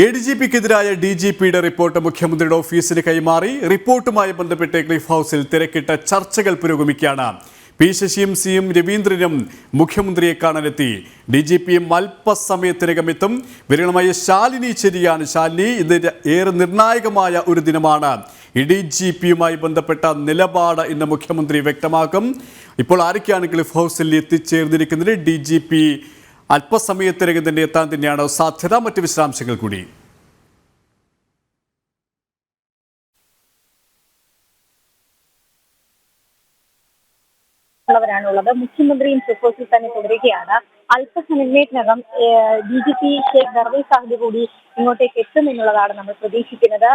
ADGPക്കെതിരായ DGPയുടെ report മുഖ്യമന്ത്രിയുടെ ഓഫീസിന് കൈമാറി. റിപ്പോർട്ടുമായി ബന്ധപ്പെട്ട് ക്ലിഫ് ഹൗസിൽ തിരക്കിട്ട ചർച്ചകൾ പുരോഗമിക്കുകയാണ്. പി ശശിയും സിയും രവീന്ദ്രനും മുഖ്യമന്ത്രിയെ കാണാനെത്തി. DGPയും അല്പസമയത്തിനകം എത്തും. വിരളമായ ശാലിനി ശരിയാണ്. ശാലിനി, ഇത് ഏറെ നിർണായകമായ ഒരു ദിനമാണ്. DGPയുമായി ബന്ധപ്പെട്ട നിലപാട് ഇന്ന് മുഖ്യമന്ത്രി വ്യക്തമാക്കും. ഇപ്പോൾ ആരൊക്കെയാണ് ക്ലിഫ് ഹൗസിൽ എത്തിച്ചേർന്നിരിക്കുന്നത്? DGP അല്പസമയത്തിനകം തന്നെ എത്താൻ തന്നെയാണ് സാധ്യത. മറ്റ് വിശദാംശങ്ങൾ കൂടി. ുള്ളത് മുഖ്യമന്ത്രിയും പ്രപ്പോസൽ തന്നെ തുടരുകയാണ്. അല്പസമയത്തിനകം DGP ഷേഖ് ദർവേഷ് സാഹിബ് കൂടി ഇങ്ങോട്ടേക്ക് എത്തും എന്നുള്ളതാണ് നമ്മൾ പ്രതീക്ഷിക്കുന്നത്.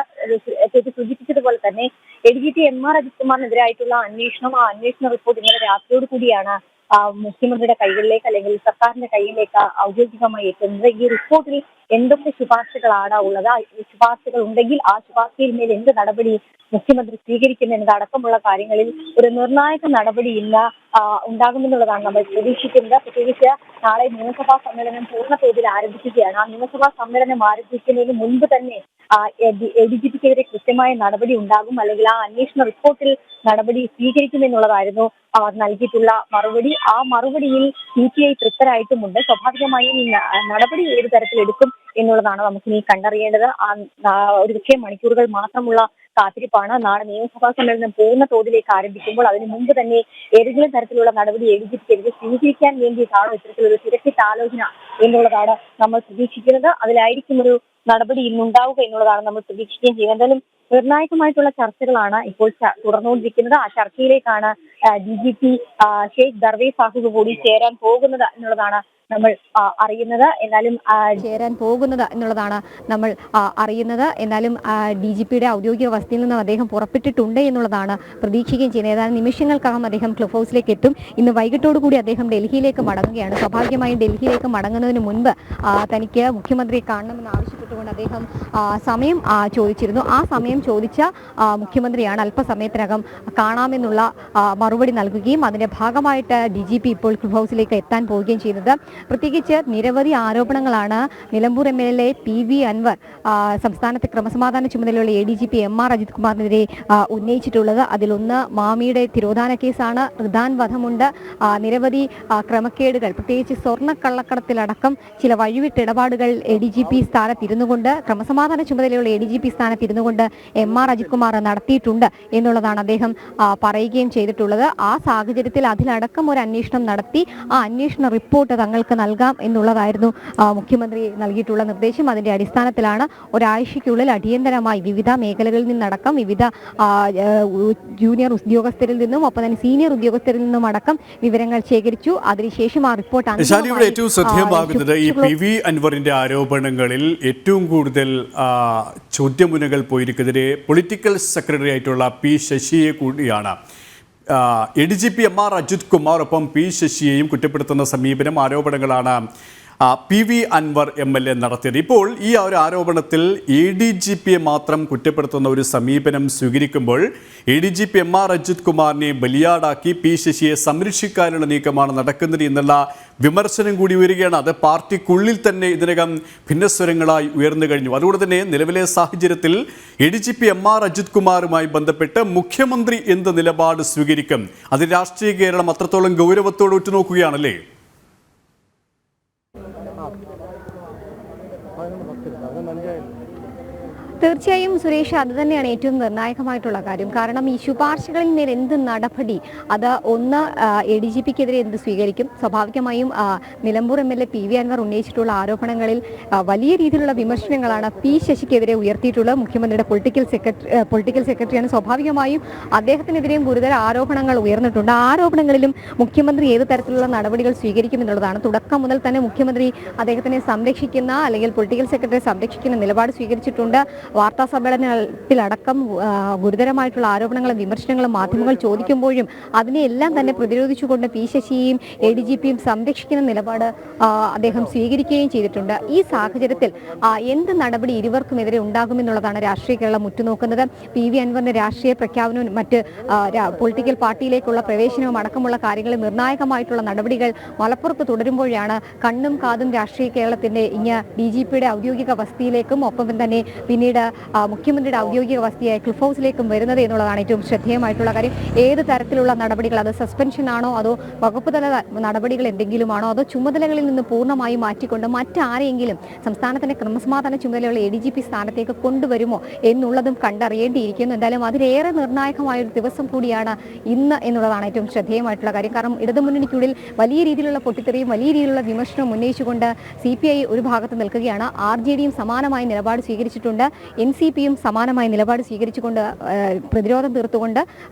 സൂചിപ്പിച്ചതുപോലെ തന്നെ ADGP MR അജിത് കുമാറിനെതിരായിട്ടുള്ള അന്വേഷണം, ആ അന്വേഷണ റിപ്പോർട്ട് ഇന്നലെ രാത്രിയോട് കൂടിയാണ് മുഖ്യമന്ത്രിയുടെ കൈകളിലേക്ക് അല്ലെങ്കിൽ സർക്കാരിന്റെ കൈയിലേക്ക് ഔദ്യോഗികമായി എത്തുന്നത്. ഈ റിപ്പോർട്ടിൽ എന്തൊക്കെ ശുപാർശകളാണ് ഉള്ളത്, ശുപാർശകൾ ഉണ്ടെങ്കിൽ ആ ശുപാർശയിൽ മേൽ എന്ത് നടപടി മുഖ്യമന്ത്രി സ്വീകരിക്കുന്നു എന്നതടക്കമുള്ള കാര്യങ്ങളിൽ ഒരു നിർണായക നടപടി ഇന്ന് ഉണ്ടാകുമെന്നുള്ളതാണ് നമ്മൾ പ്രതീക്ഷിക്കുന്നത്. പ്രത്യേകിച്ച് നാളെ നിയമസഭാ സമ്മേളനം പൂർണ്ണതോതിൽ ആരംഭിക്കുകയാണ്. ആ നിയമസഭാ സമ്മേളനം ആരംഭിക്കുന്നതിന് മുൻപ് തന്നെ ADGPക്കെതിരെ കൃത്യമായ നടപടി ഉണ്ടാകും, അല്ലെങ്കിൽ ആ അന്വേഷണ റിപ്പോർട്ടിൽ നടപടി സ്വീകരിക്കുമെന്നുള്ളതായിരുന്നു നൽകിയിട്ടുള്ള മറുപടി. ആ മറുപടിയിൽ CPI തൃപ്തരായിട്ടുമുണ്ട്. സ്വാഭാവികമായും നടപടി ഏത് തരത്തിലെടുക്കും എന്നുള്ളതാണ് നമുക്കിനി കണ്ടറിയേണ്ടത്. ഒരുപക്ഷെ മണിക്കൂറുകൾ മാത്രമുള്ള കാത്തിരിപ്പാണ്. നാളെ നിയമസഭാ സമ്മേളനം പൂർണ്ണ തോതിലേക്ക് ആരംഭിക്കുമ്പോൾ അതിനു മുമ്പ് തന്നെ ഏതെങ്കിലും തരത്തിലുള്ള നടപടി ADGPക്കെതിരെ സ്വീകരിക്കാൻ വേണ്ടിയിട്ടാണോ ഇത്തരത്തിലൊരു തിരക്കിട്ട ആലോചന എന്നുള്ളതാണ് നമ്മൾ പ്രതീക്ഷിക്കുന്നത്. അതിലായിരിക്കും ഒരു നടപടി ഇന്നുണ്ടാവുക എന്നുള്ളതാണ് നമ്മൾ പ്രതീക്ഷിക്കുകയും ചെയ്യുന്നത്. എന്തായാലും നിർണായകമായിട്ടുള്ള ചർച്ചകളാണ് ഇപ്പോൾ തുടർന്നുകൊണ്ടിരിക്കുന്നത്. ആ ചർച്ചയിലേക്കാണ് DGP ഷേഖ് ദർവേഷ് സാഹിബ് കൂടി ചേരാൻ പോകുന്നത് എന്നുള്ളതാണ് നമ്മൾ അറിയുന്നത്. എന്നാലും DGPയുടെ ഔദ്യോഗിക വസതിയിൽ നിന്ന് അദ്ദേഹം പുറപ്പെട്ടിട്ടുണ്ട് എന്നുള്ളതാണ് പ്രതീക്ഷിക്കുകയും ചെയ്യുന്നത്. ഏതാനും നിമിഷങ്ങൾക്കകം അദ്ദേഹം ക്ലിഫ് ഹൗസിലേക്ക് എത്തും. ഇന്ന് വൈകിട്ടോടുകൂടി അദ്ദേഹം ഡൽഹിയിലേക്ക് മടങ്ങുകയാണ്. സ്വാഭാവികമായും ഡൽഹിയിലേക്ക് മടങ്ങുന്നതിന് മുൻപ് തനിക്ക് മുഖ്യമന്ത്രിയെ കാണണമെന്ന് ആവശ്യപ്പെട്ടുകൊണ്ട് അദ്ദേഹം സമയം ചോദിച്ചിരുന്നു. ആ സമയം ചോദിച്ച മുഖ്യമന്ത്രിയാണ് അല്പസമയത്തിനകം കാണാമെന്നുള്ള മറുപടി നൽകുകയും അതിന്റെ ഭാഗമായിട്ട് DGP ഇപ്പോൾ ക്ലിഫ് ഹൗസിലേക്ക് എത്താൻ പോവുകയും ചെയ്യുന്നത്. പ്രത്യേകിച്ച് നിരവധി ആരോപണങ്ങളാണ് നിലമ്പൂർ MLA PV അൻവർ സംസ്ഥാനത്തെ ക്രമസമാധാന ചുമതലയുള്ള ADGP MR അജിത് കുമാറിനെതിരെ ഉന്നയിച്ചിട്ടുള്ളത്. അതിലൊന്ന് മാമിയുടെ തിരോധാന കേസാണ്. റിദാൻ വധമുണ്ട്. നിരവധി ക്രമക്കേടുകൾ, പ്രത്യേകിച്ച് സ്വർണ്ണക്കള്ളക്കടത്തിലടക്കം ചില വഴിവിട്ടിടപാടുകൾ ADGP സ്ഥാനത്തിരുന്നു കൊണ്ട്, ക്രമസമാധാന ചുമതലയുള്ള ADGP സ്ഥാനത്തിരുന്നു കൊണ്ട് MR അജിത് കുമാർ നടത്തിയിട്ടുണ്ട് എന്നുള്ളതാണ് അദ്ദേഹം പറയുകയും ചെയ്തിട്ടുള്ളത്. ആ സാഹചര്യത്തിൽ അതിലടക്കം ഒരു അന്വേഷണം നടത്തി ആ അന്വേഷണ റിപ്പോർട്ട് തങ്ങൾക്ക് നൽകാം എന്നുള്ളതായിരുന്നു മുഖ്യമന്ത്രി നൽകിയിട്ടുള്ള നിർദ്ദേശം. അതിന്റെ അടിസ്ഥാനത്തിലാണ് ഒരാഴ്ചയ്ക്കുള്ളിൽ അടിയന്തരമായി വിവിധ മേഖലകളിൽ നിന്നടക്കം വിവിധ ജൂനിയർ ഉദ്യോഗസ്ഥരിൽ നിന്നും ഒപ്പം തന്നെ സീനിയർ ഉദ്യോഗസ്ഥരിൽ നിന്നും അടക്കം വിവരങ്ങൾ ശേഖരിച്ചു. അതിനുശേഷം ആ റിപ്പോർട്ട് ഏറ്റവും ശ്രദ്ധേയമാകുന്നത് ഈ PV അൻവറിന്റെ ആരോപണങ്ങളിൽ ഏറ്റവും കൂടുതൽ ചോദ്യമുനകൾ പോയിരിക്കുന്നതിന് പൊളിറ്റിക്കൽ സെക്രട്ടറി ആയിട്ടുള്ള P ശശിയെ കൂടിയാണ്. ADGP MR അജിത് കുമാർ ഒപ്പം P ശശിയെയും കുറ്റപ്പെടുത്തുന്ന സമീപനം, ആരോപണങ്ങളാണ് PV അൻവർ MLA നടത്തിയത്. ഇപ്പോൾ ഈ ഒരു ആരോപണത്തിൽ ADGPയെ മാത്രം കുറ്റപ്പെടുത്തുന്ന ഒരു സമീപനം സ്വീകരിക്കുമ്പോൾ ADGP MR അജിത് കുമാറിനെ ബലിയാടാക്കി P ശശിയെ സംരക്ഷിക്കാനുള്ള നീക്കമാണ് നടക്കുന്നത് എന്നുള്ള വിമർശനം കൂടി ഉയരുകയാണ്. അത് പാർട്ടിക്കുള്ളിൽ തന്നെ ഇതിനകം ഭിന്നസ്വരങ്ങളായി ഉയർന്നു കഴിഞ്ഞു. അതുകൊണ്ട് തന്നെ നിലവിലെ സാഹചര്യത്തിൽ ADGP MR അജിത് കുമാറുമായി ബന്ധപ്പെട്ട് മുഖ്യമന്ത്രി എന്ത് നിലപാട് സ്വീകരിക്കും? അത് രാഷ്ട്രീയ കേരളം അത്രത്തോളം ഗൗരവത്തോടെ ഉറ്റുനോക്കുകയാണല്ലേ? തീർച്ചയായും സുരേഷ്, അത് തന്നെയാണ് ഏറ്റവും നിർണായകമായിട്ടുള്ള കാര്യം. കാരണം ഈ ശുപാർശകളിൽ മേൽ എന്ത് നടപടി, അത് ഒന്ന് ADGPക്കെതിരെ എന്ത് സ്വീകരിക്കും? സ്വാഭാവികമായും നിലമ്പൂർ MLA PV അൻവർ ഉന്നയിച്ചിട്ടുള്ള ആരോപണങ്ങളിൽ വലിയ രീതിയിലുള്ള വിമർശനങ്ങളാണ് P ശശിക്കെതിരെ ഉയർത്തിയിട്ടുള്ളത്. മുഖ്യമന്ത്രിയുടെ പൊളിറ്റിക്കൽ സെക്രട്ടറിയാണ്. സ്വാഭാവികമായും അദ്ദേഹത്തിനെതിരെയും ഗുരുതര ആരോപണങ്ങൾ ഉയർന്നിട്ടുണ്ട്. ആ ആരോപണങ്ങളിലും മുഖ്യമന്ത്രി ഏത് തരത്തിലുള്ള നടപടികൾ സ്വീകരിക്കുമെന്നുള്ളതാണ്. തുടക്കം മുതൽ തന്നെ മുഖ്യമന്ത്രി അദ്ദേഹത്തിനെ സംരക്ഷിക്കുന്ന അല്ലെങ്കിൽ പൊളിറ്റിക്കൽ സെക്രട്ടറിയെ സംരക്ഷിക്കുന്ന നിലപാട് സ്വീകരിച്ചിട്ടുണ്ട്. വാർത്താ സമ്മേളനത്തിലടക്കം ഗുരുതരമായിട്ടുള്ള ആരോപണങ്ങളും വിമർശനങ്ങളും മാധ്യമങ്ങൾ ചോദിക്കുമ്പോഴും അതിനെയെല്ലാം തന്നെ പ്രതിരോധിച്ചുകൊണ്ട് പി ശശിയെയും ADGPയും സംരക്ഷിക്കുന്ന നിലപാട് അദ്ദേഹം സ്വീകരിക്കുകയും ചെയ്തിട്ടുണ്ട്. ഈ സാഹചര്യത്തിൽ എന്ത് നടപടി ഇരുവർക്കുമെതിരെ ഉണ്ടാകുമെന്നുള്ളതാണ് രാഷ്ട്രീയ കേരളം ഉറ്റുനോക്കുന്നത്. PV അൻവറിന്റെ രാഷ്ട്രീയ പ്രഖ്യാപനവും മറ്റ് പൊളിറ്റിക്കൽ പാർട്ടിയിലേക്കുള്ള പ്രവേശനവും അടക്കമുള്ള കാര്യങ്ങളിൽ നിർണായകമായിട്ടുള്ള നടപടികൾ മലപ്പുറത്ത് തുടരുമ്പോഴാണ് കണ്ണും കാതും രാഷ്ട്രീയ കേരളത്തിന്റെ ഇങ്ങ് DGPയുടെ ഔദ്യോഗിക വസതിയിലേക്കും ഒപ്പം തന്നെ പിന്നീട് മുഖ്യമന്ത്രിയുടെ ഔദ്യോഗിക വസതിയായ ക്ലിഫ് ഹൗസിലേക്കും വരുന്നത് എന്നുള്ളതാണ് ഏറ്റവും ശ്രദ്ധേയമായിട്ടുള്ള കാര്യം. ഏത് തരത്തിലുള്ള നടപടികൾ, അത് സസ്പെൻഷൻ ആണോ അതോ വകുപ്പ് തല നടപടികൾ എന്തെങ്കിലുമാണോ അതോ ചുമതലകളിൽ നിന്ന് പൂർണ്ണമായി മാറ്റിക്കൊണ്ട് മറ്റാരെങ്കിലും സംസ്ഥാനത്തിന്റെ ക്രമസമാധാന ചുമതലയുള്ള ADGP സ്ഥാനത്തേക്ക് കൊണ്ടുവരുമോ എന്നുള്ളതും കണ്ടറിയേണ്ടിയിരിക്കുന്നു. എന്തായാലും അതിലേറെ നിർണായകമായ ഒരു ദിവസം കൂടിയാണ് ഇന്ന് എന്നുള്ളതാണ് ഏറ്റവും ശ്രദ്ധേയമായിട്ടുള്ള കാര്യം. കാരണം ഇടതുമുന്നണിക്കുള്ളിൽ വലിയ രീതിയിലുള്ള പൊട്ടിത്തെറിയും വലിയ രീതിയിലുള്ള വിമർശനവും ഉന്നയിച്ചുകൊണ്ട് CPI ഒരു ഭാഗത്ത് നിൽക്കുകയാണ്. RJDയും സമാനമായ നിലപാട് സ്വീകരിച്ചിട്ടുണ്ട്. NCPയും സമാനമായ നിലപാട് സ്വീകരിച്ചുകൊണ്ട് പ്രതിരോധം തീർത്തുകൊണ്ട്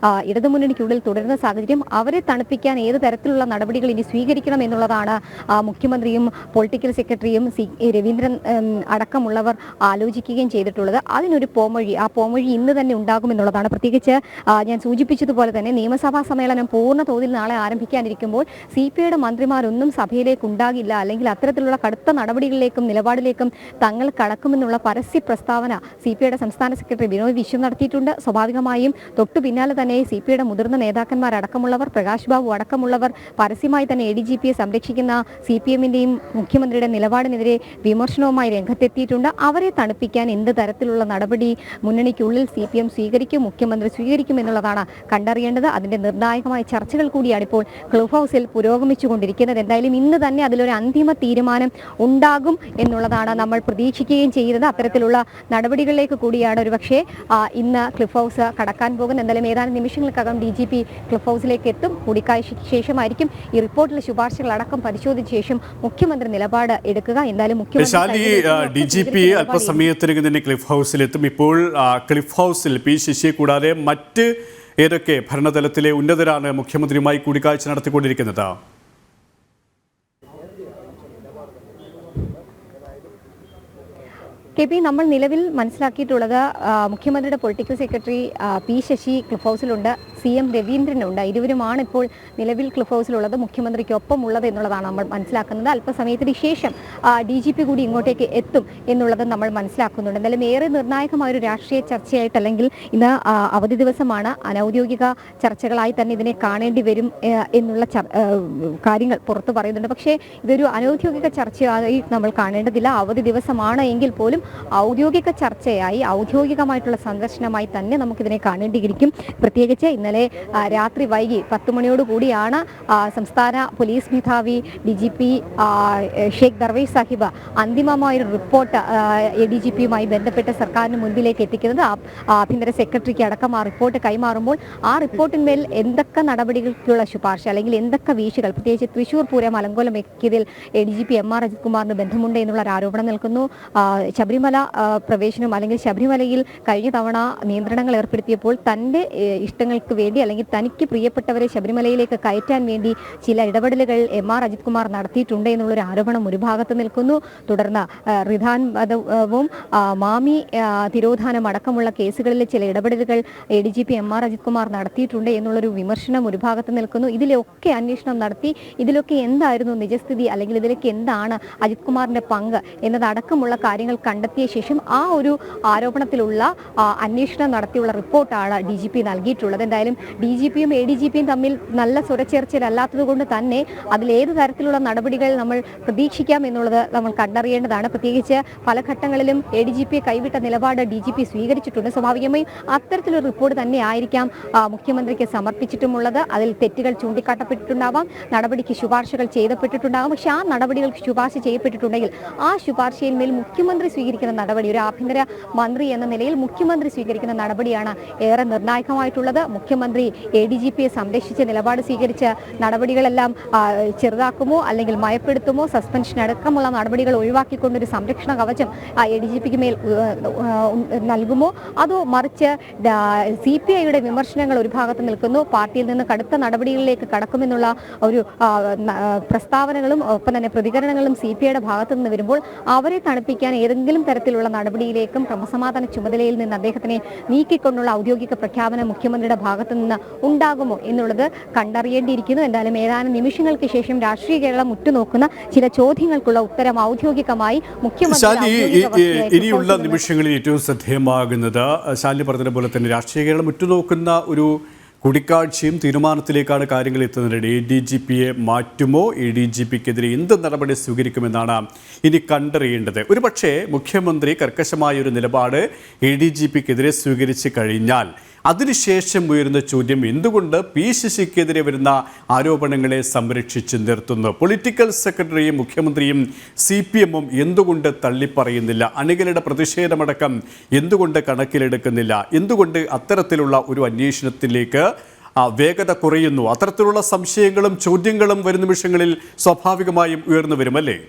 ഇടതുമുന്നണിക്കുള്ളിൽ തുടരുന്ന സാഹചര്യം. അവരെ തണുപ്പിക്കാൻ ഏത് തരത്തിലുള്ള നടപടികൾ ഇനി സ്വീകരിക്കണം എന്നുള്ളതാണ് മുഖ്യമന്ത്രിയും പൊളിറ്റിക്കൽ സെക്രട്ടറിയും രവീന്ദ്രൻ അടക്കമുള്ളവർ ആലോചിക്കുകയും ചെയ്തിട്ടുള്ളത്. അതിനൊരു പോംവഴി, ആ പോംവഴി ഇന്ന് തന്നെ ഉണ്ടാകുമെന്നുള്ളതാണ്. പ്രത്യേകിച്ച് ഞാൻ സൂചിപ്പിച്ചതുപോലെ തന്നെ നിയമസഭാ സമ്മേളനം പൂർണ്ണ തോതിൽ നാളെ ആരംഭിക്കാനിരിക്കുമ്പോൾ CPIയുടെ മന്ത്രിമാരൊന്നും സഭയിലേക്ക് ഉണ്ടാകില്ല, അല്ലെങ്കിൽ അത്തരത്തിലുള്ള കടുത്ത നടപടികളിലേക്കും നിലപാടിലേക്കും തങ്ങൾ കടക്കുമെന്നുള്ള പരസ്യ പ്രസ്താവന CPIയുടെ സംസ്ഥാന സെക്രട്ടറി ബിനോയ് വിശ്വം നടത്തിയിട്ടുണ്ട്. സ്വാഭാവികമായും തൊട്ടു പിന്നാലെ തന്നെ CPIയുടെ മുതിർന്ന നേതാക്കന്മാരടക്കമുള്ളവർ, പ്രകാശ് ബാബു അടക്കമുള്ളവർ പരസ്യമായി തന്നെ ADGPയെ സംരക്ഷിക്കുന്ന CPMന്റെയും മുഖ്യമന്ത്രിയുടെ നിലപാടിനെതിരെ വിമർശനവുമായി രംഗത്തെത്തിയിട്ടുണ്ട്. അവരെ തണുപ്പിക്കാൻ എന്ത് തരത്തിലുള്ള നടപടി മുന്നണിക്കുള്ളിൽ CPM സ്വീകരിക്കും, മുഖ്യമന്ത്രി സ്വീകരിക്കും എന്നുള്ളതാണ് കണ്ടറിയേണ്ടത്. അതിന്റെ നിർണായകമായ ചർച്ചകൾ കൂടിയാണ് ഇപ്പോൾ ക്ലിഫ് ഹൗസിൽ പുരോഗമിച്ചുകൊണ്ടിരിക്കുന്നത്. എന്തായാലും ഇന്ന് തന്നെ അതിലൊരു അന്തിമ തീരുമാനം ഉണ്ടാകും എന്നുള്ളതാണ് നമ്മൾ പ്രതീക്ഷിക്കുകയും ചെയ്യുന്നത്. അത്തരത്തിലുള്ള നടപടികളിലേക്ക് കൂടിയാണ് ഒരുപക്ഷെ ഇന്ന് ക്ലിഫ് ഹൗസ് കടക്കാൻ പോകുന്നത്. എന്തായാലും ഏതാനും നിമിഷങ്ങൾക്കകം DGP ക്ലിഫ് ഹൗസിലേക്ക് എത്തും. കൂടിക്കാഴ്ചയ്ക്ക് ശേഷമായിരിക്കും ഈ റിപ്പോർട്ടിലെ ശുപാർശകൾ അടക്കം പരിശോധിച്ച ശേഷം മുഖ്യമന്ത്രി നിലപാട് എടുക്കുക. എന്തായാലും DGP അല്പസമയത്തിനകം തന്നെ ക്ലിഫ് ഹൗസിലെത്തും. ഇപ്പോൾ ക്ലിഫ് ഹൗസിൽ പി ശശിയെ കൂടാതെ മറ്റ് ഏതൊക്കെ ഭരണതലത്തിലെ ഉന്നതരാണ് മുഖ്യമന്ത്രിയുമായി കൂടിക്കാഴ്ച നടത്തിക്കൊണ്ടിരിക്കുന്നത്? KP, നമ്മൾ നിലവിൽ മനസ്സിലാക്കിയിട്ടുള്ളത് മുഖ്യമന്ത്രിയുടെ political secretary P Sasi Cliff ഹൗസിലുണ്ട്, CM രവീന്ദ്രനുണ്ട്. ഇരുവരുമാണ് ഇപ്പോൾ നിലവിൽ ക്ലിഫ് ഹൗസിലുള്ളത്, മുഖ്യമന്ത്രിക്കൊപ്പം ഉള്ളത് എന്നുള്ളതാണ് നമ്മൾ മനസ്സിലാക്കുന്നത്. അല്പസമയത്തിന് ശേഷം DGP കൂടി ഇങ്ങോട്ടേക്ക് എത്തും എന്നുള്ളത് നമ്മൾ മനസ്സിലാക്കുന്നുണ്ട്. എന്തായാലും ഏറെ നിർണായകമായ ഒരു രാഷ്ട്രീയ ചർച്ചയായിട്ട്, അല്ലെങ്കിൽ ഇന്ന് അവധി ദിവസമാണ്, അനൗദ്യോഗിക ചർച്ചകളായി തന്നെ ഇതിനെ കാണേണ്ടി വരും എന്നുള്ള കാര്യങ്ങൾ പുറത്തു പറയുന്നുണ്ട്. പക്ഷേ ഇതൊരു അനൗദ്യോഗിക ചർച്ചയായി നമ്മൾ കാണേണ്ടതില്ല. അവധി ദിവസമാണ് എങ്കിൽ പോലും ഔദ്യോഗിക ചർച്ചയായി, ഔദ്യോഗികമായിട്ടുള്ള സന്ദർശനമായി തന്നെ നമുക്കിതിനെ കാണേണ്ടിയിരിക്കും. പ്രത്യേകിച്ച് ഇന്നലെ രാത്രി വൈകി 10 മണിയോടുകൂടിയാണ് സംസ്ഥാന പോലീസ് മേധാവി DGP ഷേഖ് ദർവേഷ് സാഹിബ് അന്തിമമായൊരു റിപ്പോർട്ട് ADGPയുമായി ബന്ധപ്പെട്ട് സർക്കാരിന് മുൻപിലേക്ക് എത്തിക്കുന്നത്. ആഭ്യന്തര സെക്രട്ടറിക്ക് അടക്കം ആ റിപ്പോർട്ട് കൈമാറുമ്പോൾ ആ റിപ്പോർട്ടിന്മേൽ എന്തൊക്കെ നടപടികൾക്കുള്ള ശുപാർശ, അല്ലെങ്കിൽ എന്തൊക്കെ വീഴ്ചകൾ, പ്രത്യേകിച്ച് തൃശൂർ പൂരം അലങ്കോലം വെക്കിയതിൽ ADGP MR അജിത് കുമാറിന് ബന്ധമുണ്ട് എന്നുള്ള ഒരു ആരോപണം നിൽക്കുന്നു. ശബരിമല പ്രവേശനം, അല്ലെങ്കിൽ ശബരിമലയിൽ കഴിഞ്ഞ തവണ നിയന്ത്രണങ്ങൾ ഏർപ്പെടുത്തിയപ്പോൾ തൻ്റെ ഇഷ്ടങ്ങൾക്ക് വേണ്ടി, അല്ലെങ്കിൽ തനിക്ക് പ്രിയപ്പെട്ടവരെ ശബരിമലയിലേക്ക് കയറ്റാൻ വേണ്ടി ചില ഇടപെടലുകൾ MR അജിത് കുമാർ നടത്തിയിട്ടുണ്ട് എന്നുള്ളൊരു ആരോപണം ഒരു ഭാഗത്ത് നിൽക്കുന്നു. തുടർന്ന് റിധാൻ വധവും മാമി തിരോധാനം അടക്കമുള്ള കേസുകളിലെ ചില ഇടപെടലുകൾ ADGP MR അജിത് കുമാർ നടത്തിയിട്ടുണ്ട് എന്നുള്ളൊരു വിമർശനം ഒരു ഭാഗത്ത് നിൽക്കുന്നു. ഇതിലൊക്കെ അന്വേഷണം നടത്തി ഇതിലൊക്കെ എന്തായിരുന്നു നിജസ്ഥിതി, അല്ലെങ്കിൽ ഇതിലേക്ക് എന്താണ് അജിത് കുമാറിന്റെ പങ്ക് എന്നതടക്കമുള്ള കാര്യങ്ങൾ കണ്ടെത്തിയ ശേഷം ആ ഒരു ആരോപണത്തിലുള്ള അന്വേഷണം നടത്തിയുള്ള റിപ്പോർട്ടാണ് DGP നൽകിയിട്ടുള്ളത്. എന്തായാലും DGPയും ADGPയും തമ്മിൽ നല്ല സ്വരച്ചേർച്ചയിലല്ലാത്തത് കൊണ്ട് തന്നെ അതിലേത് തരത്തിലുള്ള നടപടികൾ നമ്മൾ പ്രതീക്ഷിക്കാം എന്നുള്ളത് നമ്മൾ കണ്ടറിയേണ്ടതാണ്. പ്രത്യേകിച്ച് പല ഘട്ടങ്ങളിലും ADGPയെ കൈവിട്ട നിലപാട് DGP സ്വീകരിച്ചിട്ടുണ്ട്. സ്വാഭാവികമായും അത്തരത്തിലൊരു റിപ്പോർട്ട് തന്നെ ആയിരിക്കാം മുഖ്യമന്ത്രിക്ക് സമർപ്പിച്ചിട്ടുമുള്ളത്. അതിൽ തെറ്റുകൾ ചൂണ്ടിക്കാട്ടപ്പെട്ടിട്ടുണ്ടാവാം, നടപടിക്ക് ശുപാർശകൾ ചെയ്യപ്പെട്ടിട്ടുണ്ടാകും. പക്ഷേ ആ നടപടികൾക്ക് ശുപാർശ ചെയ്യപ്പെട്ടിട്ടുണ്ടെങ്കിൽ ആ ശുപാർശയിന്മേൽ മുഖ്യമന്ത്രി സ്വീകരിക്കുന്ന നടപടി, ഒരു ആഭ്യന്തര മന്ത്രി എന്ന നിലയിൽ മുഖ്യമന്ത്രി സ്വീകരിക്കുന്ന നടപടിയാണ് ഏറെ നിർണായകമായിട്ടുള്ളത്. മുഖ്യമന്ത്രി ADGPയെ സംരക്ഷിച്ച് നിലപാട് സ്വീകരിച്ച നടപടികളെല്ലാം ചെറുതാക്കുമോ, അല്ലെങ്കിൽ മയപ്പെടുത്തുമോ, സസ്പെൻഷൻ അടക്കമുള്ള നടപടികൾ ഒഴിവാക്കിക്കൊണ്ടൊരു സംരക്ഷണ കവചം ADGPക്ക് മേൽ നൽകുമോ, അതോ മറിച്ച് CPIയുടെ വിമർശനങ്ങൾ ഒരു ഭാഗത്ത് നിൽക്കുന്നു, പാർട്ടിയിൽ നിന്ന് കടുത്ത നടപടികളിലേക്ക് കടക്കുമെന്നുള്ള ഒരു പ്രസ്താവനകളും ഒപ്പം തന്നെ പ്രതികരണങ്ങളും CPIയുടെ ഭാഗത്തു നിന്ന് വരുമ്പോൾ അവരെ തണുപ്പിക്കാൻ ഏതെങ്കിലും ഏതെങ്കിലും തരത്തിലുള്ള നടപടിയിലേക്കും ക്രമസമാധാന ചുമതലയിൽ നിന്ന് അദ്ദേഹത്തിനെ നീക്കിക്കൊണ്ടുള്ള ഔദ്യോഗിക പ്രഖ്യാപനം മുഖ്യമന്ത്രിയുടെ ഭാഗത്തു നിന്ന് ഉണ്ടാകുമോ എന്നുള്ളത് കണ്ടറിയേണ്ടിയിരിക്കുന്നു. എന്തായാലും ഏതാനും നിമിഷങ്ങൾക്ക് ശേഷം രാഷ്ട്രീയ കേരളം ഉറ്റുനോക്കുന്ന ചില ചോദ്യങ്ങൾക്കുള്ള ഉത്തരം ഔദ്യോഗികമായി മുഖ്യമന്ത്രി ഇനിയുള്ള നിമിഷങ്ങളിൽ ഏറ്റവും ശ്രദ്ധേയമാകുന്നത് ശാലിനി പറഞ്ഞതുപോലെ തന്നെ രാഷ്ട്രീയ കേരളം ഉറ്റുനോക്കുന്ന ഒരു കൂടിക്കാഴ്ചയും തീരുമാനത്തിലേക്കാണ് കാര്യങ്ങൾ എത്തുന്നത്. ADGPയെ മാറ്റുമോ, ADGPക്കെതിരെ എന്ത് നടപടി സ്വീകരിക്കുമെന്നാണ് ഇനി കണ്ടറിയേണ്ടത്. ഒരുപക്ഷെ മുഖ്യമന്ത്രി കർക്കശമായ ഒരു നിലപാട് ADGPക്കെതിരെ സ്വീകരിച്ചു കഴിഞ്ഞാൽ അതിനുശേഷം ഉയരുന്ന ചോദ്യം എന്തുകൊണ്ട് പി ശശിക്കെതിരെ വരുന്ന ആരോപണങ്ങളെ സംരക്ഷിച്ച് നിർത്തുന്നു? പൊളിറ്റിക്കൽ സെക്രട്ടറിയും മുഖ്യമന്ത്രിയും CPM-ഉം എന്തുകൊണ്ട് തള്ളിപ്പറയുന്നില്ല? അണികളുടെ പ്രതിഷേധമടക്കം എന്തുകൊണ്ട് കണക്കിലെടുക്കുന്നില്ല? എന്തുകൊണ്ട് അത്തരത്തിലുള്ള ഒരു അന്വേഷണത്തിലേക്ക് വേഗത കുറയുന്നു? അത്തരത്തിലുള്ള സംശയങ്ങളും ചോദ്യങ്ങളും വരും നിമിഷങ്ങളിൽ സ്വാഭാവികമായും ഉയർന്നു വരുമല്ലേ?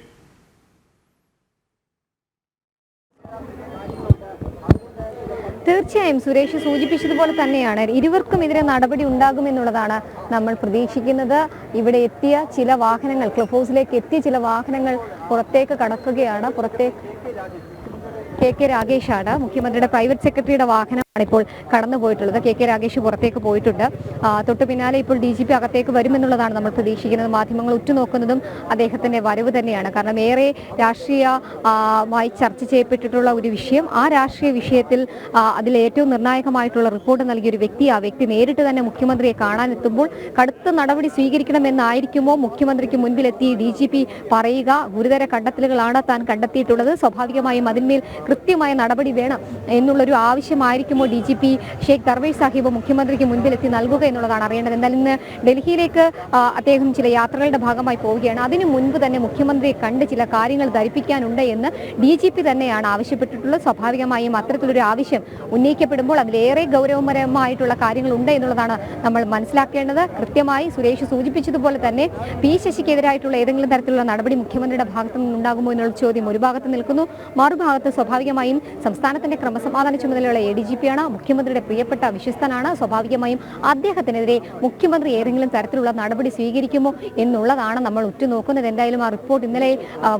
തീർച്ചയായും സുരേഷ് സൂചിപ്പിച്ചതുപോലെ തന്നെയാണ് ഇരുവർക്കും എതിരെ നടപടി ഉണ്ടാകുമെന്നുള്ളതാണ് നമ്മൾ പ്രതീക്ഷിക്കുന്നത്. ഇവിടെ എത്തിയ ചില വാഹനങ്ങൾ, ക്ലബ് ഹൗസിലേക്ക് എത്തിയ ചില വാഹനങ്ങൾ പുറത്തേക്ക് കടക്കുകയാണ്. KK രാഗേഷാണ്, മുഖ്യമന്ത്രിയുടെ പ്രൈവറ്റ് സെക്രട്ടറിയുടെ വാഹനമാണ് ഇപ്പോൾ കടന്നുപോയിട്ടുള്ളത്. KK രാഗേഷ് പുറത്തേക്ക് പോയിട്ടുണ്ട്. തൊട്ടു പിന്നാലെ ഇപ്പോൾ DGP അകത്തേക്ക് വരുമെന്നുള്ളതാണ് നമ്മൾ പ്രതീക്ഷിക്കുന്നത്. മാധ്യമങ്ങൾ ഉറ്റുനോക്കുന്നതും അദ്ദേഹത്തിന്റെ വരവ് തന്നെയാണ്. കാരണം ഏറെ രാഷ്ട്രീയമായി ചർച്ച ചെയ്യപ്പെട്ടിട്ടുള്ള ഒരു വിഷയം, ആ രാഷ്ട്രീയ വിഷയത്തിൽ അതിൽ ഏറ്റവും നിർണായകമായിട്ടുള്ള റിപ്പോർട്ട് നൽകിയ ഒരു വ്യക്തി, ആ വ്യക്തി നേരിട്ട് തന്നെ മുഖ്യമന്ത്രിയെ കാണാനെത്തുമ്പോൾ കടുത്ത നടപടി സ്വീകരിക്കണമെന്നായിരിക്കുമോ മുഖ്യമന്ത്രിക്ക് മുൻപിലെത്തി DGP പറയുക? ഗുരുതര കണ്ടെത്തലുകളാണ് താൻ കണ്ടെത്തിയിട്ടുള്ളത്, സ്വാഭാവികമായും അതിന്മേൽ കൃത്യമായ നടപടി വേണം എന്നുള്ളൊരു ആവശ്യമായിരിക്കുമോ DGP ഷെയ്ഖ് ദർവേഷ് സാഹിബ് മുഖ്യമന്ത്രിക്ക് മുൻപിലെത്തി നൽകുക എന്നുള്ളതാണ് അറിയേണ്ടത്. എന്നാൽ ഇന്ന് ഡൽഹിയിലേക്ക് അദ്ദേഹം ചില യാത്രകളുടെ ഭാഗമായി പോവുകയാണ്. അതിനു മുൻപ് തന്നെ മുഖ്യമന്ത്രിയെ കണ്ട് ചില കാര്യങ്ങൾ ധരിപ്പിക്കാനുണ്ട് എന്ന് DGP തന്നെയാണ് ആവശ്യപ്പെട്ടിട്ടുള്ളത്. സ്വാഭാവികമായും അത്തരത്തിലൊരു ആവശ്യം ഉന്നയിക്കപ്പെടുമ്പോൾ അതിലേറെ ഗൗരവപരമായിട്ടുള്ള കാര്യങ്ങളുണ്ട് എന്നുള്ളതാണ് നമ്മൾ മനസ്സിലാക്കേണ്ടത്. കൃത്യമായി സുരേഷ് സൂചിപ്പിച്ചതുപോലെ തന്നെ പി ശശിക്കെതിരായിട്ടുള്ള ഏതെങ്കിലും തരത്തിലുള്ള നടപടി മുഖ്യമന്ത്രിയുടെ ഭാഗത്തു നിന്നുണ്ടാകുമോ എന്നുള്ള ചോദ്യം ഒരു ഭാഗത്ത് നിൽക്കുന്നു. മറുഭാഗത്ത് സ്വാഭാവികമായും സംസ്ഥാനത്തിന്റെ ക്രമസമാധാന ചുമതലയുള്ള ADGP ആണ്, മുഖ്യമന്ത്രിയുടെ പ്രിയപ്പെട്ട വിശ്വസ്തനാണ്. സ്വാഭാവികമായും അദ്ദേഹത്തിനെതിരെ മുഖ്യമന്ത്രി ഏതെങ്കിലും തരത്തിലുള്ള നടപടി സ്വീകരിക്കുമോ എന്നുള്ളതാണ് നമ്മൾ ഉറ്റുനോക്കുന്നത്. എന്തായാലും ആ റിപ്പോർട്ട് ഇന്നലെ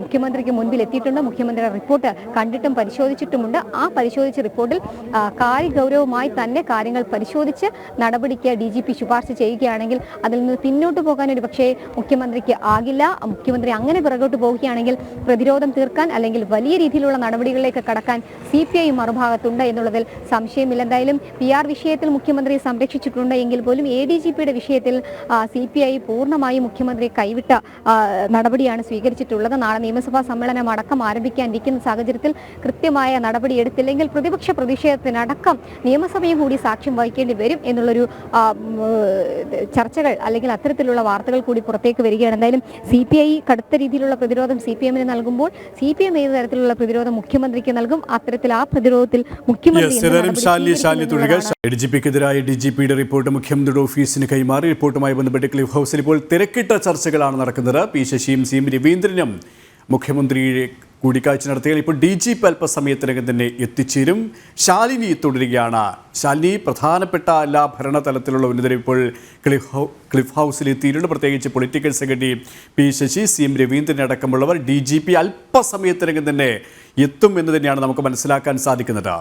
മുഖ്യമന്ത്രിക്ക് മുൻപിൽ എത്തിയിട്ടുണ്ട്. മുഖ്യമന്ത്രിയുടെ റിപ്പോർട്ട് കണ്ടിട്ടും പരിശോധിച്ചിട്ടുമുണ്ട്. ആ പരിശോധിച്ച റിപ്പോർട്ടിൽ കാര്യഗൗരവമായി തന്നെ കാര്യങ്ങൾ പരിശോധിച്ച് നടപടിക്ക് DGP ശുപാർശ ചെയ്യുകയാണെങ്കിൽ അതിൽ നിന്ന് പിന്നോട്ട് പോകാൻ ഒരു പക്ഷേ മുഖ്യമന്ത്രിക്ക് ആകില്ല. മുഖ്യമന്ത്രി അങ്ങനെ പിറകോട്ട് പോവുകയാണെങ്കിൽ പ്രതിരോധം തീർക്കാൻ അല്ലെങ്കിൽ വലിയ രീതിയിലുള്ള നടപടികളിലേക്ക് കടക്കാൻ CPI മറുഭാഗത്തുണ്ട് എന്നുള്ളതിൽ സംശയമില്ല. എന്തായാലും PR വിഷയത്തിൽ മുഖ്യമന്ത്രിയെ സംരക്ഷിച്ചിട്ടുണ്ട് എങ്കിൽ പോലും ADGPയുടെ വിഷയത്തിൽ CPI പൂർണ്ണമായും മുഖ്യമന്ത്രിയെ കൈവിട്ട നടപടിയാണ് സ്വീകരിച്ചിട്ടുള്ളത്. നാളെ നിയമസഭാ സമ്മേളനം അടക്കം ആരംഭിക്കാനിരിക്കുന്ന സാഹചര്യത്തിൽ കൃത്യമായ നടപടി എടുത്തില്ലെങ്കിൽ പ്രതിപക്ഷ പ്രതിഷേധത്തിനടക്കം നിയമസഭയും കൂടി സാക്ഷ്യം വഹിക്കേണ്ടി വരും എന്നുള്ളൊരു ചർച്ചകൾ അല്ലെങ്കിൽ അത്തരത്തിലുള്ള വാർത്തകൾ കൂടി പുറത്തേക്ക് വരികയാണ്. എന്തായാലും CPI കടുത്ത രീതിയിലുള്ള പ്രതിരോധം CPM-ന് നൽകുമ്പോൾ CPM ഏത് തരത്തിലുള്ള പ്രതിരോധം മുഖ്യമന്ത്രിക്ക് നൽകും. അത്തരത്തിൽ ആ പ്രതിരോധത്തിൽ മുഖ്യമന്ത്രി ADGPക്കെതിരായ DGPയുടെ റിപ്പോർട്ട് മുഖ്യമന്ത്രിയുടെ ഓഫീസിന് കൈമാറി. റിപ്പോർട്ടുമായി ബന്ധപ്പെട്ട് ക്ലിഫ് ഹൗസിൽ ഇപ്പോൾ തിരക്കിട്ട ചർച്ചകളാണ് നടക്കുന്നത്. പി ശശിയും CM രവീന്ദ്രനും മുഖ്യമന്ത്രിയെ കൂടിക്കാഴ്ച നടത്തിയാൽ ഇപ്പോൾ DGP അല്പസമയത്തിനകം തന്നെ എത്തിച്ചേരും. ശാലിനി തുടരുകയാണ്. ശാലിനി, പ്രധാനപ്പെട്ട എല്ലാ ഭരണതലത്തിലുള്ള ഉന്നതരും ഇപ്പോൾ ക്ലിഫ് ഹൗസിൽ എത്തിയിട്ടുണ്ട്. പ്രത്യേകിച്ച് political secretary P Sasi, CM Raveendran അടക്കമുള്ളവർ. DGP അല്പസമയത്തിനകം തന്നെ എത്തും എന്ന് തന്നെയാണ് നമുക്ക് മനസ്സിലാക്കാൻ സാധിക്കുന്നത്.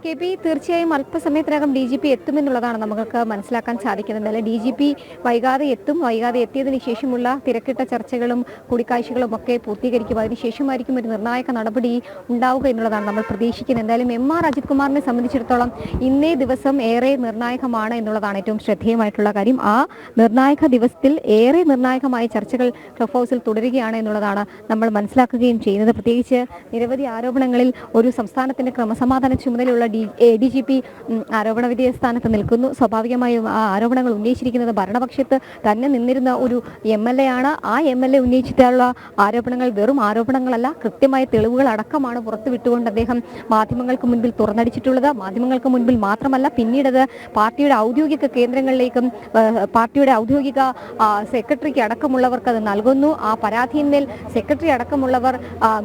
KP, തീർച്ചയായും അല്പസമയത്തിനകം DGP എത്തുമെന്നുള്ളതാണ് നമുക്ക് മനസ്സിലാക്കാൻ സാധിക്കുന്നത്. അല്ലെ, DGP വൈകാതെ എത്തും. വൈകാതെ എത്തിയതിനു ശേഷമുള്ള തിരക്കിട്ട ചർച്ചകളും കൂടിക്കാഴ്ചകളും ഒക്കെ പൂർത്തീകരിക്കും. അതിനുശേഷമായിരിക്കും ഒരു നിർണായക നടപടി ഉണ്ടാവുക എന്നുള്ളതാണ് നമ്മൾ പ്രതീക്ഷിക്കുന്നത്. എന്തായാലും MR അജിത് കുമാറിനെ സംബന്ധിച്ചിടത്തോളം ഇന്നേ ദിവസം ഏറെ നിർണായകമാണ് എന്നുള്ളതാണ് ഏറ്റവും ശ്രദ്ധേയമായിട്ടുള്ള കാര്യം. ആ നിർണായക ദിവസത്തിൽ ഏറെ നിർണായകമായ ചർച്ചകൾ ക്ലബ് ഹൗസിൽ തുടരുകയാണ് എന്നുള്ളതാണ് നമ്മൾ മനസ്സിലാക്കുകയും ചെയ്യുന്നത്. പ്രത്യേകിച്ച് നിരവധി ആരോപണങ്ങളിൽ ഒരു സംസ്ഥാനത്തിന്റെ ക്രമസമാധാന ചുമതലയുള്ള ADGP ആരോപണ വിധേയസ്ഥാനത്ത് നിൽക്കുന്നു. സ്വാഭാവികമായും ആ ആരോപണങ്ങൾ ഉന്നയിച്ചിരിക്കുന്നത് ഭരണപക്ഷത്ത് തന്നെ നിന്നിരുന്ന ഒരു MLA ആണ്. ആ MLA ഉന്നയിച്ചിട്ടുള്ള ആരോപണങ്ങൾ വെറും ആരോപണങ്ങളല്ല, കൃത്യമായ തെളിവുകൾ അടക്കമാണ് പുറത്തുവിട്ടുകൊണ്ട് അദ്ദേഹം മാധ്യമങ്ങൾക്ക് മുൻപിൽ തുറന്നടിച്ചിട്ടുള്ളത്. മാധ്യമങ്ങൾക്ക് മുൻപിൽ മാത്രമല്ല, പിന്നീടത് പാർട്ടിയുടെ ഔദ്യോഗിക കേന്ദ്രങ്ങളിലേക്കും പാർട്ടിയുടെ ഔദ്യോഗിക സെക്രട്ടറിക്ക് അടക്കമുള്ളവർക്ക് അത് നൽകുന്നു. ആ പരാതിയിന്മേൽ സെക്രട്ടറി അടക്കമുള്ളവർ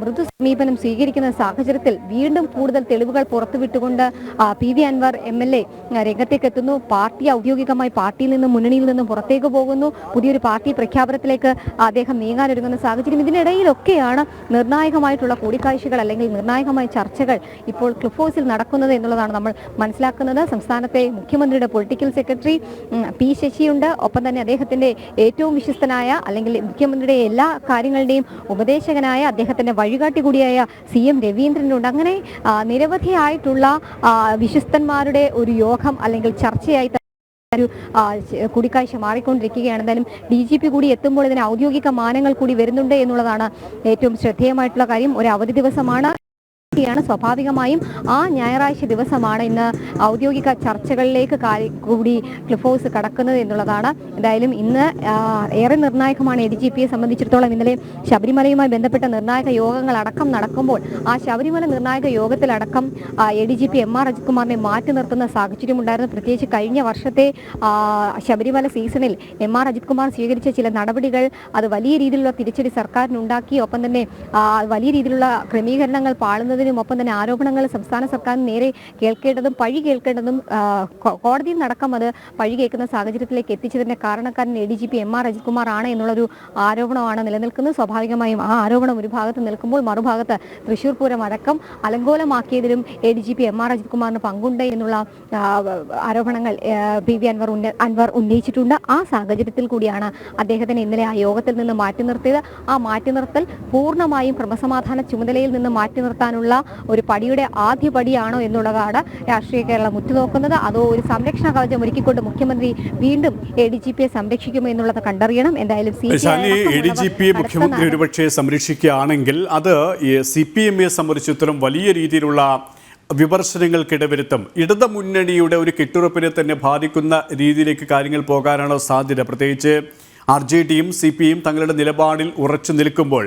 മൃദു സമീപനം സ്വീകരിക്കുന്ന സാഹചര്യത്തിൽ വീണ്ടും കൂടുതൽ തെളിവുകൾ പുറത്തുവിട്ടുകൊണ്ട് പറഞ്ഞുകൊണ്ട് PV അൻവർ MLA രംഗത്തേക്ക് എത്തുന്നു. പാർട്ടി ഔദ്യോഗികമായി പാർട്ടിയിൽ നിന്നും മുന്നണിയിൽ നിന്നും പുറത്തേക്ക് പോകുന്നു. പുതിയൊരു പാർട്ടി പ്രഖ്യാപനത്തിലേക്ക് അദ്ദേഹം നീങ്ങാനൊരുങ്ങുന്ന സാഹചര്യം. ഇതിനിടയിലൊക്കെയാണ് നിർണായകമായിട്ടുള്ള കൂടിക്കാഴ്ചകൾ അല്ലെങ്കിൽ നിർണായകമായ ചർച്ചകൾ ഇപ്പോൾ ക്ലിഫ് ഹൗസിൽ നടക്കുന്നത് എന്നുള്ളതാണ് നമ്മൾ മനസ്സിലാക്കുന്നത്. സംസ്ഥാനത്തെ മുഖ്യമന്ത്രിയുടെ പൊളിറ്റിക്കൽ സെക്രട്ടറി P ശശിയുണ്ട്. ഒപ്പം തന്നെ അദ്ദേഹത്തിന്റെ ഏറ്റവും വിശ്വസ്തനായ അല്ലെങ്കിൽ മുഖ്യമന്ത്രിയുടെ എല്ലാ കാര്യങ്ങളുടെയും ഉപദേശകനായ അദ്ദേഹത്തിന്റെ വഴികാട്ടി കൂടിയായ CM രവീന്ദ്രനുണ്ട്. അങ്ങനെ നിരവധിയായിട്ടുള്ള വിശ്വസ്തന്മാരുടെ ഒരു യോഗം അല്ലെങ്കിൽ ചർച്ചയായി ഒരു കൂടിക്കാഴ്ച മാറിക്കൊണ്ടിരിക്കുകയാണ്. എന്തായാലും DGP കൂടി എത്തുമ്പോൾ ഇതിന് ഔദ്യോഗിക മാനങ്ങൾ കൂടി വരുന്നുണ്ട് എന്നുള്ളതാണ് ഏറ്റവും ശ്രദ്ധേയമായിട്ടുള്ള കാര്യം. ഒരു അവധി ദിവസമാണ്. സ്വാഭാവികമായും ആ ഞായറാഴ്ച ദിവസമാണ് ഇന്ന് ഔദ്യോഗിക ചർച്ചകളിലേക്ക് കൂടി ക്ലിഫ് ഹൗസ് കടക്കുന്നത് എന്നുള്ളതാണ്. എന്തായാലും ഇന്ന് ഏറെ നിർണായകമാണ്. ADGPയെ സംബന്ധിച്ചിടത്തോളം ഇന്നലെ ശബരിമലയുമായി ബന്ധപ്പെട്ട നിർണായക യോഗങ്ങളടക്കം നടക്കുമ്പോൾ ആ ശബരിമല നിർണായക യോഗത്തിലടക്കം ADGP MR അജിത് കുമാറിനെ മാറ്റി നിർത്തുന്ന സാഹചര്യമുണ്ടായിരുന്നു. പ്രത്യേകിച്ച് കഴിഞ്ഞ വർഷത്തെ ശബരിമല സീസണിൽ MR അജിത് കുമാർ സ്വീകരിച്ച ചില നടപടികൾ അത് വലിയ രീതിയിലുള്ള തിരിച്ചടി സർക്കാരിനുണ്ടാക്കി. ഒപ്പം തന്നെ വലിയ രീതിയിലുള്ള ക്രമീകരണങ്ങൾ പാളുന്നതിന് ഒപ്പം തന്നെ ആരോപണങ്ങൾ സംസ്ഥാന സർക്കാരിന് നേരെ കേൾക്കേണ്ടതും പഴി കേൾക്കേണ്ടതും കോടതിയിൽ നടക്കം അത് പഴി കേൾക്കുന്ന സാഹചര്യത്തിലേക്ക് എത്തിച്ചതിന്റെ കാരണക്കാരൻ ADGP MR അജിത് കുമാർ ആണ് എന്നുള്ളൊരു ആരോപണമാണ് നിലനിൽക്കുന്നത്. സ്വാഭാവികമായും ആ ആരോപണം ഒരു ഭാഗത്ത് നിൽക്കുമ്പോൾ മറുഭാഗത്ത് തൃശ്ശൂർ പൂരം അടക്കം അലങ്കോലമാക്കിയതിലും ADGP MR അജിത് കുമാറിന് പങ്കുണ്ട് എന്നുള്ള ആരോപണങ്ങൾ PV അൻവർ ഉന്നയിച്ചിട്ടുണ്ട്. ആ സാഹചര്യത്തിൽ കൂടിയാണ് അദ്ദേഹത്തിന് ഇന്നലെ ആ യോഗത്തിൽ നിന്ന് മാറ്റി നിർത്തിയത്. ആ മാറ്റി നിർത്തൽ പൂർണ്ണമായും ക്രമസമാധാന ചുമതലയിൽ നിന്ന് മാറ്റി നിർത്താനുള്ള ഒരു പടിയുടെ ആദ്യ പടിയാണോ എന്നുള്ളതാണ് രാഷ്ട്രീയ കേരളം ഉറ്റുനോക്കുന്നത്. അതോ ഒരു സംരക്ഷണ കവചം ഒരുക്കിക്കൊണ്ട് മുഖ്യമന്ത്രി വീണ്ടും ADGPയെ സംരക്ഷിക്കുമോ എന്നുള്ളത് കണ്ടറിയണം. എന്തായാലും ADGPയെ മുഖ്യമന്ത്രി ഒരുപക്ഷെ സംരക്ഷിക്കുകയാണെങ്കിൽ അത് CPMയെ സംബന്ധിച്ചിടത്തോളം വലിയ രീതിയിലുള്ള വിമർശനങ്ങൾക്കിടവരുത്തും. ഇടത് മുന്നണിയുടെ ഒരു കെട്ടുറപ്പിനെ തന്നെ ബാധിക്കുന്ന രീതിയിലേക്ക് കാര്യങ്ങൾ പോകാനാണോ സാധ്യത? പ്രത്യേകിച്ച് RJDയും CPയും തങ്ങളുടെ നിലപാടിൽ ഉറച്ചു നിൽക്കുമ്പോൾ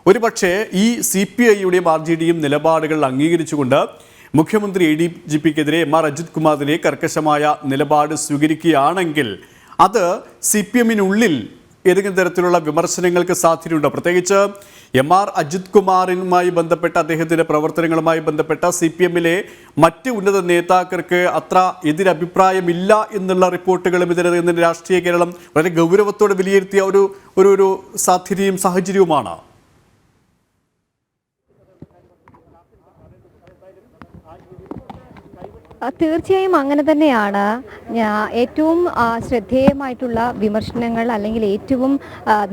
ഒരുപക്ഷെ ഈ CPIയുടെയും RJDയും നിലപാടുകൾ അംഗീകരിച്ചുകൊണ്ട് മുഖ്യമന്ത്രി ADGPക്കെതിരെ MR അജിത് കുമാറിനെ കർക്കശമായ നിലപാട് സ്വീകരിക്കുകയാണെങ്കിൽ അത് CPMനുള്ളിൽ ഏതെങ്കിലും തരത്തിലുള്ള വിമർശനങ്ങൾക്ക് സാധ്യതയുണ്ടോ? പ്രത്യേകിച്ച് MR അജിത് കുമാറിനുമായി ബന്ധപ്പെട്ട അദ്ദേഹത്തിൻ്റെ പ്രവർത്തനങ്ങളുമായി ബന്ധപ്പെട്ട CPMലെ മറ്റ് ഉന്നത നേതാക്കൾക്ക് അത്ര എതിരഭിപ്രായമില്ല എന്നുള്ള റിപ്പോർട്ടുകളും ഇതിന് രാഷ്ട്രീയ കേരളം വളരെ ഗൗരവത്തോടെ വിലയിരുത്തിയ ഒരു സാധ്യതയും സാഹചര്യവുമാണ്. തീർച്ചയായും അങ്ങനെ തന്നെയാണ്. ഏറ്റവും ശ്രദ്ധേയമായിട്ടുള്ള വിമർശനങ്ങൾ അല്ലെങ്കിൽ ഏറ്റവും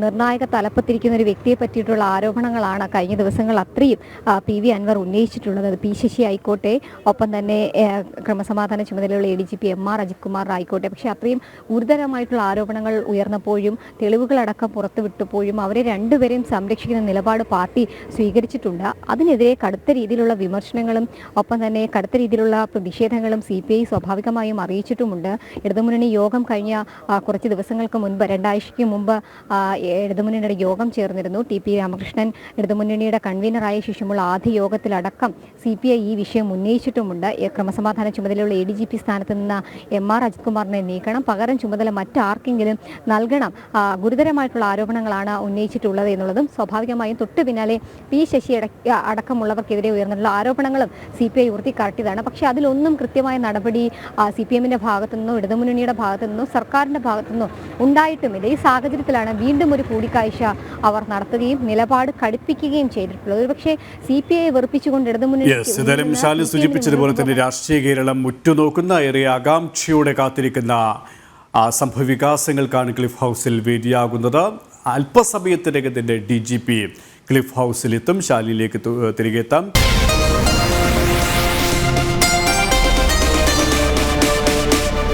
നിർണായക തലപ്പത്തിരിക്കുന്ന ഒരു വ്യക്തിയെ പറ്റിയിട്ടുള്ള ആരോപണങ്ങളാണ് കഴിഞ്ഞ ദിവസങ്ങൾ അത്രയും PV അൻവർ ഉന്നയിച്ചിട്ടുള്ളത്. അത് P ശശി ആയിക്കോട്ടെ, ഒപ്പം തന്നെ ക്രമസമാധാന ചുമതലയുള്ള ADGP MR അജിത് കുമാർ ആയിക്കോട്ടെ. പക്ഷേ അത്രയും ഗുരുതരമായിട്ടുള്ള ആരോപണങ്ങൾ ഉയർന്നപ്പോഴും തെളിവുകളടക്കം പുറത്തുവിട്ടപ്പോഴും അവരെ രണ്ടുപേരെയും സംരക്ഷിക്കുന്ന നിലപാട് പാർട്ടി സ്വീകരിച്ചിട്ടുണ്ട്. അതിനെതിരെ കടുത്ത രീതിയിലുള്ള വിമർശനങ്ങളും ഒപ്പം തന്നെ കടുത്ത രീതിയിലുള്ള പ്രതിഷേധങ്ങളും CPI സ്വാഭാവികമായും അറിയിച്ചിട്ടുമുണ്ട്. ഇടതുമുന്നണി യോഗം കഴിഞ്ഞ കുറച്ച് ദിവസങ്ങൾക്ക് മുൻപ് 2 ആഴ്ചയ്ക്ക് മുമ്പ് ഇടതുമുന്നണിയുടെ യോഗം ചേർന്നിരുന്നു. TP രാമകൃഷ്ണൻ ഇടതുമുന്നണിയുടെ കൺവീനറായ ശേഷമുള്ള ആദ്യ യോഗത്തിലടക്കം CPI ഈ വിഷയം ഉന്നയിച്ചിട്ടുമുണ്ട്. ക്രമസമാധാന ചുമതലയുള്ള ADGP സ്ഥാനത്ത് നിന്ന് MR അജിത് കുമാറിനെ നീക്കണം, പകരം ചുമതല മറ്റാർക്കെങ്കിലും നൽകണം. ഗുരുതരമായിട്ടുള്ള ആരോപണങ്ങളാണ് ഉന്നയിച്ചിട്ടുള്ളത് എന്നുള്ളതും സ്വാഭാവികമായും തൊട്ടു പിന്നാലെ P ശശി അടക്കമുള്ളവർക്കെതിരെ ഉയർന്നിട്ടുള്ള ആരോപണങ്ങളും CPI ഉയർത്തിക്കാട്ടിയതാണ്. പക്ഷേ അതിലൊന്നും കൃത്യമായ നടപടി CPMന്റെ ഭാഗത്തു നിന്നോ ഇടതുമുന്നണിയുടെ ഭാഗത്തു നിന്നോ സർക്കാരിന്റെ ഭാഗത്തു നിന്നോ ഉണ്ടായിട്ടുമില്ല. ഈ സാഹചര്യത്തിലാണ് വീണ്ടും ഒരു കൂടിക്കാഴ്ച അവർ നടത്തുകയും നിലപാട് കടുപ്പിക്കുകയും ചെയ്തിട്ടുള്ളത്. ഒരുപക്ഷെ CPI വെറുപ്പിച്ചുകൊണ്ട് ഇടതുമുന്നണി സൂചിപ്പിച്ചതുപോലെ തന്നെ രാഷ്ട്രീയ കേരളം ഉറ്റുനോക്കുന്ന ഏറെ ആകാംക്ഷയോടെ കാത്തിരിക്കുന്ന സംഭവവികാസങ്ങൾക്കാണ് ക്ലിഫ് ഹൗസിൽ വേദിയാകുന്നത്. അല്പസമയത്തിനകം തന്നെ DGP ക്ലിഫ് ഹൗസിലെത്തും. ശാലിനിയിലേക്ക് തിരികെ എത്താം.